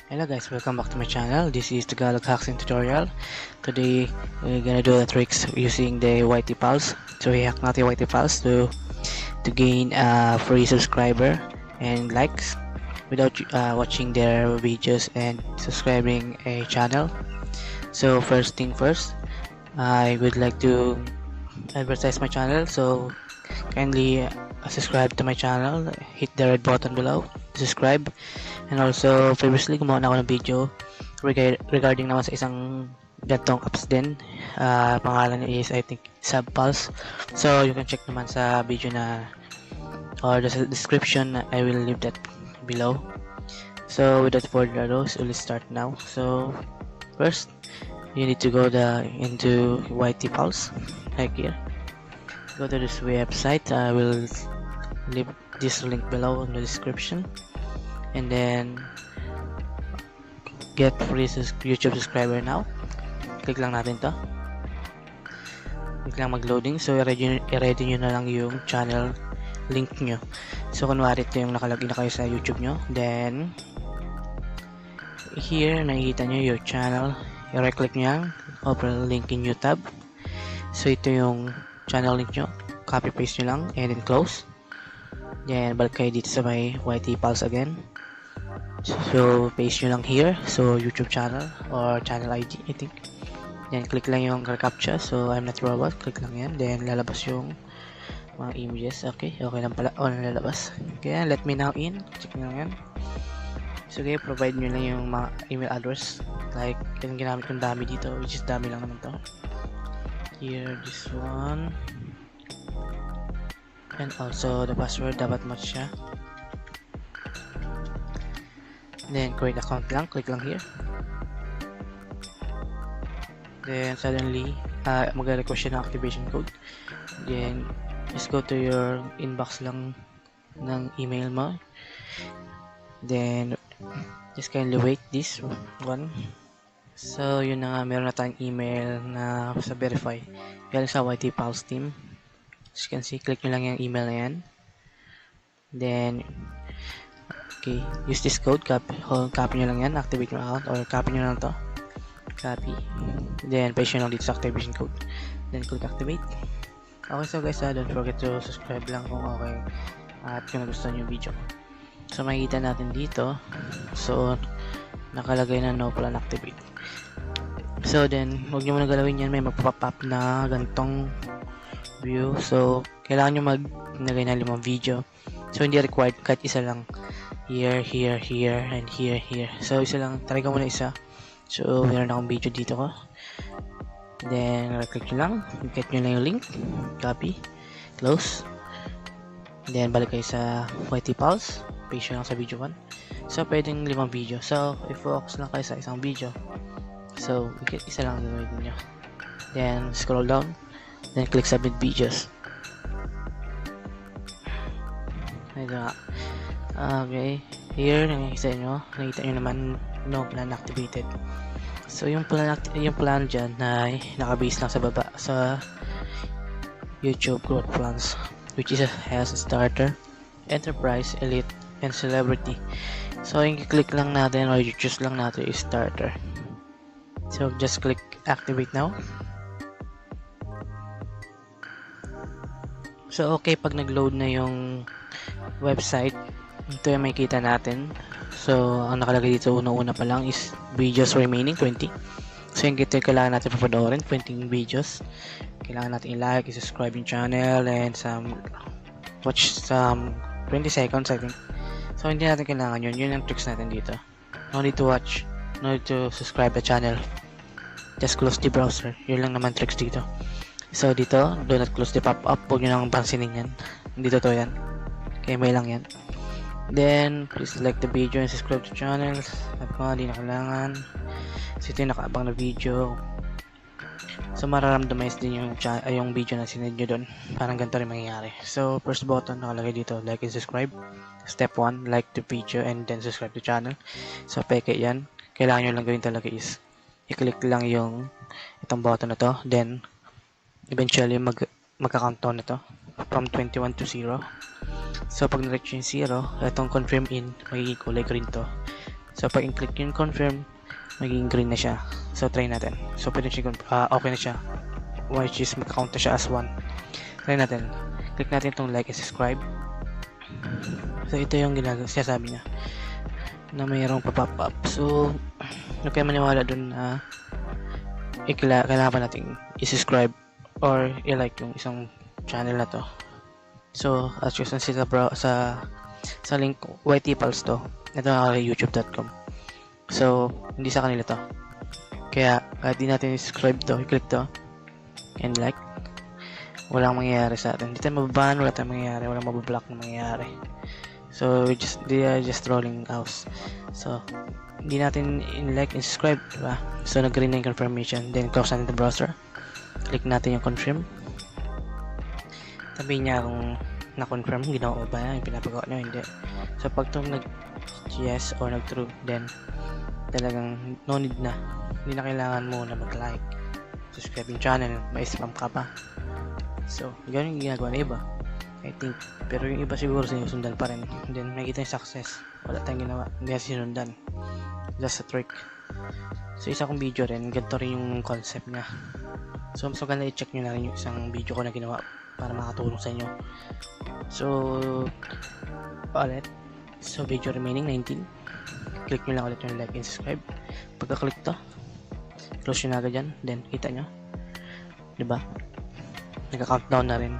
Hello guys, welcome back to my channel. This is Tagalog Hacks and Tutorial. Today we're gonna do the tricks using the YTpals. So i-hack natin yung YTpals to gain free subscriber and likes without watching their videos and subscribing a channel. So first thing first, I would like to advertise my channel. So kindly subscribe to my channel, hit the red button below, subscribe. And also previously gumawa na ako ng video regarding naman sa isang gantong apps din. Pangalan niya is I think YTpals. So you can check naman sa video na or the description. I will leave that below. So without further ado, so let's start now. So first you need to go into YTpals, like here. Go to this website. I will leave this link below in the description. And then get free YouTube subscriber now. Click lang natin to. Click lang mag-loading. So i-ready nyo na lang yung channel link nyo. So kunwari ito yung nakalagin na kayo sa YouTube nyo. Then here nakikita nyo your channel. I-right-click nyo yan. Open link in new tab. So ito yung channel link nyo. Copy paste nyo lang and then close. Then balik kayo dito sa may YTpals again. So paste nyo lang here. So YouTube channel or channel ID I think. Then click lang yung captcha. So I'm not robot. Click lang yan. Then lalabas yung mga images. Okay lang pala. Lalabas. Okay, let me now in. Check lang yan. So okay, provide nyo lang yung mga email address. Like yung ginamit kong dami dito, which is dami lang naman to. Here, this one. And also the password dapat match siya. Then create account lang, click lang here. Then suddenly mag-request siya ng activation code. Then just go to your inbox lang ng email mo. Then just kindly wait this one. So yun na nga, meron na tayong email na sa verify galing sa YTpals team. As you can see, click nyo lang yung email na yan. Then okay, use this code, copy nyo lang yan, activate your account or copy nyo lang to. Copy. Then paste nyo lang dito sa activation code. Then click activate. Okay, so guys, don't forget to subscribe lang kung okay at kung nagustuhan yung video. So makikita natin dito. So nakalagay na no plan activate. So then, huwag nyo muna galawin yan. May magpop up na gantong view. So kailangan nyo maglagay na 5 video. So hindi required, kahit isa lang. Here, here, here, and here, here. So isa lang, try ko muna isa. So meron akong video dito ko. Then click nyo lang, get nyo lang yung link, copy, close. Then balik kayo sa YTpals, paste nyo lang sa video 1. So pwedeng 5 video. So i-focus lang kayo sa isang video. So isa lang gagawin nyo. Then scroll down, then click submit videos. Ito nga. Okay, here nakikita nyo naman no plan activated. So yung plan dyan na nakabase lang sa baba sa YouTube growth plans, which is has a starter, enterprise, elite, and celebrity. So yung click lang natin or you choose lang natin is starter. So just click activate now. So okay, pag nag-load na yung website, ito yung makikita natin. So ang nakalagay dito una pa lang is videos remaining 20. So yung ito yung kailangan natin papanoorin, 20 videos. Kailangan natin i-like, i-subscribe yung channel, and watch some 20 seconds I think. So hindi natin kailangan yun yung tricks natin dito. No need to watch, no need to subscribe the channel. Just close the browser. Yun lang naman tricks dito. So dito, do not close the pop-up. Huwag nyo nang pansinin yan. Hindi totoo yan. Okay, may lang yan. Then, please like the video and subscribe to channel. At mga di na kailangan. So ito yung nakaabang na video. So mararamdamize din yung video na sinend nyo doon. Parang ganito rin mangyayari. So first button nakalagay dito, like and subscribe. Step 1, like the video and then subscribe to channel. So peke yan. Kailangan nyo lang gawin talaga is i-click lang yung itong button na to. Then eventually magka-countdown na to from 21 to 0. So pag na-reach yung 0, itong confirm in, magiging kulay green to. So pag i-click yung confirm, magiging green na siya. So try natin. So pwede siya okay na siya, which is mag-count na siya as 1. Try natin. Click natin itong like and subscribe. So ito yung sinasabi niya na mayroong pa-pop up. So huwag kayo maniwala dun na kailangan pa natin i-subscribe or i-like yung isang channel na to. So as you can see sa link YTpals to, ito na youtube.com. So hindi sa kanila to, kaya kahit di natin i-subscribe to, i-click to and like, walang mangyayari sa atin. Hindi tayo mababan, wala tayong mangyayari, walang mabablock na mangyayari. So they are just rolling out. So hindi natin in-like and subscribe, diba? So nag-green na yung confirmation, then close natin the browser, click natin yung confirm. Sabihin niya kung na-confirm, ginawa mo ba yan, yung pinapagawa nyo, hindi. So pag itong nag-yes or nag-true, then talagang no need na, hindi na kailangan mo na mag-like, subscribe yung channel, may spam ka pa. So gano'n yung ginagawa na iba, I think. Pero yung iba siguro sinusundan pa rin, then makikita yung success, wala tayong ginawa, hindi na sinundan, just a trick. So isa kong video rin, ganito rin yung concept niya. So mas maganda i-check nyo na rin yung isang video ko na ginawa para makatulong sa inyo. So ulit, so video remaining 19, click nyo lang ulit yung like and subscribe. Pagka-click to, close nyo na agad yan, then kita nyo, diba, nagka-countdown na rin.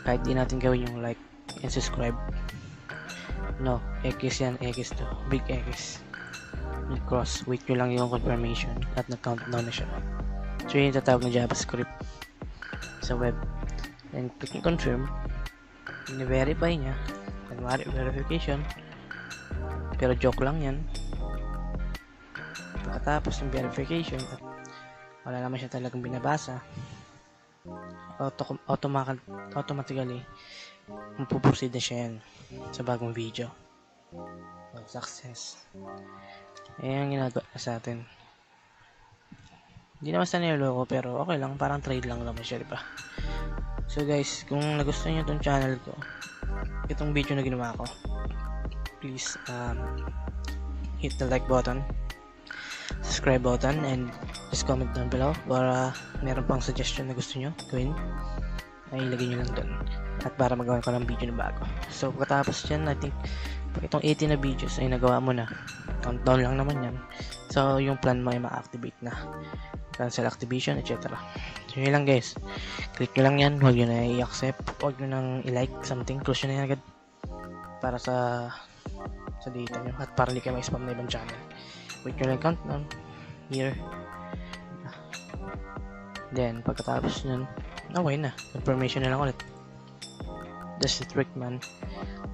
Kahit di natin gawin yung like and subscribe, no, X yan, X to, big X, big cross, wait nyo lang yung confirmation at nag-countdown na siya. So yun yung tatawag na JavaScript sa web. Then click yung confirm, i-verify niya, kunwari verification, pero joke lang yan. Pagkatapos ng verification at wala naman siya talagang binabasa, automatically mapuproceed na siya yan sa bagong video. Success. Ayan ang ginagawa sa atin. Hindi naman sa niloloko, pero okay lang, parang trade lang naman siya, diba? So guys, kung nagustuhan nyo itong channel ko, itong video na ginawa ko, please hit the like button, subscribe button, and just comment down below para meron pang suggestion na gusto nyo gawin, ay ilagay nyo lang doon at para magawa ko ng video na bago. So pagkatapos dyan, I think pag itong 80 na videos ay nagawa mo na, countdown lang naman yan, so yung plan mo ay ma-activate na, cancel activation, etc. So yun lang guys, click nyo lang yan, huwag nyo na i-accept, huwag nyo nang i-like something, close nyo na yan agad para sa data nyo at para hindi kayo ma-spam na ibang channel. Wait nyo lang countdown here, then pagkatapos nun, okay na, confirmation na lang ulit. That's the trick, man.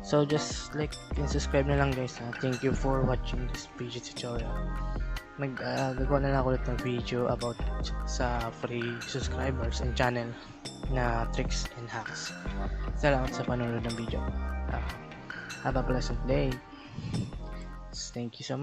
So just like and subscribe na lang guys. Thank you for watching this video tutorial. Gagawa na lang ulit ng video about sa free subscribers and channel na tricks and hacks. Salamat sa panonood ng video. Have a pleasant day. Thank you so much.